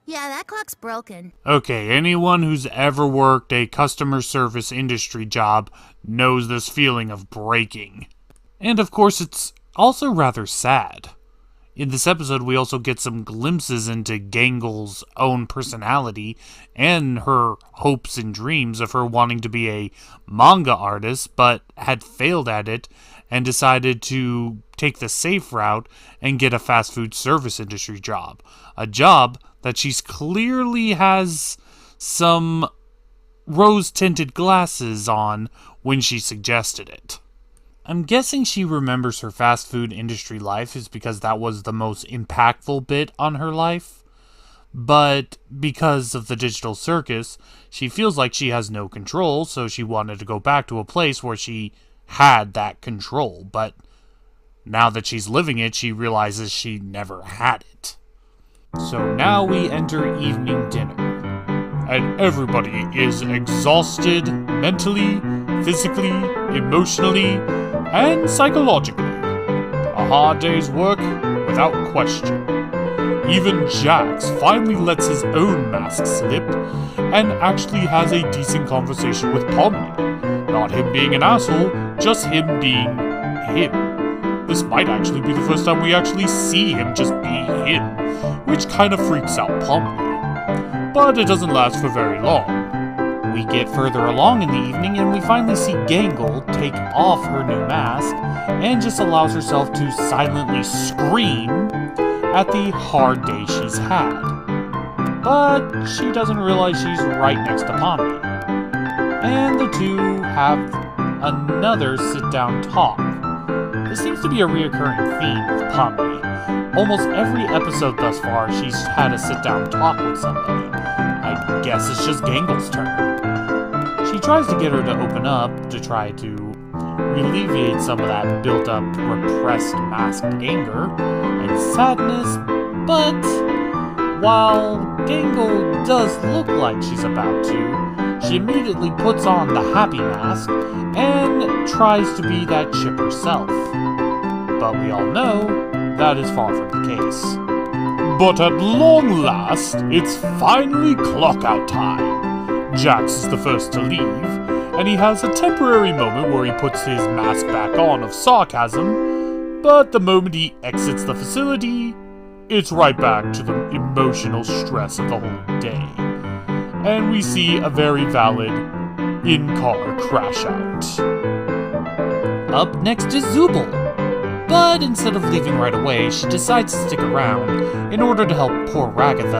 Yeah, that clock's broken. Okay, anyone who's ever worked a customer service industry job knows this feeling of breaking. And of course, it's also rather sad. In this episode, we also get some glimpses into Gangle's own personality and her hopes and dreams of her wanting to be a manga artist, but had failed at it and decided to take the safe route and get a fast food service industry job. A job that she's clearly has some rose-tinted glasses on when she suggested it. I'm guessing she remembers her fast food industry life is because that was the most impactful bit on her life. But because of the digital circus, she feels like she has no control, so she wanted to go back to a place where she had that control. But now that she's living it, she realizes she never had it. So now we enter evening dinner. And everybody is exhausted mentally, physically, emotionally, and psychologically. A hard day's work, without question. Even Jax finally lets his own mask slip and actually has a decent conversation with Pomni. Not him being an asshole, just him being him. This might actually be the first time we actually see him just be him, which kind of freaks out Pomni. But it doesn't last for very long. We get further along in the evening and we finally see Gangle take off her new mask and just allows herself to silently scream at the hard day she's had. But she doesn't realize she's right next to Pomni. And the two have another sit-down talk. This seems to be a reoccurring theme with Pomni. Almost every episode thus far, she's had a sit-down talk with somebody. I guess it's just Gangle's turn. She tries to get her to open up to try to alleviate some of that built-up, repressed, masked anger and sadness, but while Gangle does look like she's about to, she immediately puts on the happy mask and tries to be that chipper self. But we all know that is far from the case. But at long last, it's finally clock-out time. Jax is the first to leave, and he has a temporary moment where he puts his mask back on of sarcasm, but the moment he exits the facility, it's right back to the emotional stress of the whole day. And we see a very valid in-car crash out. Up next is Zooble. But instead of leaving right away, she decides to stick around in order to help poor Ragatha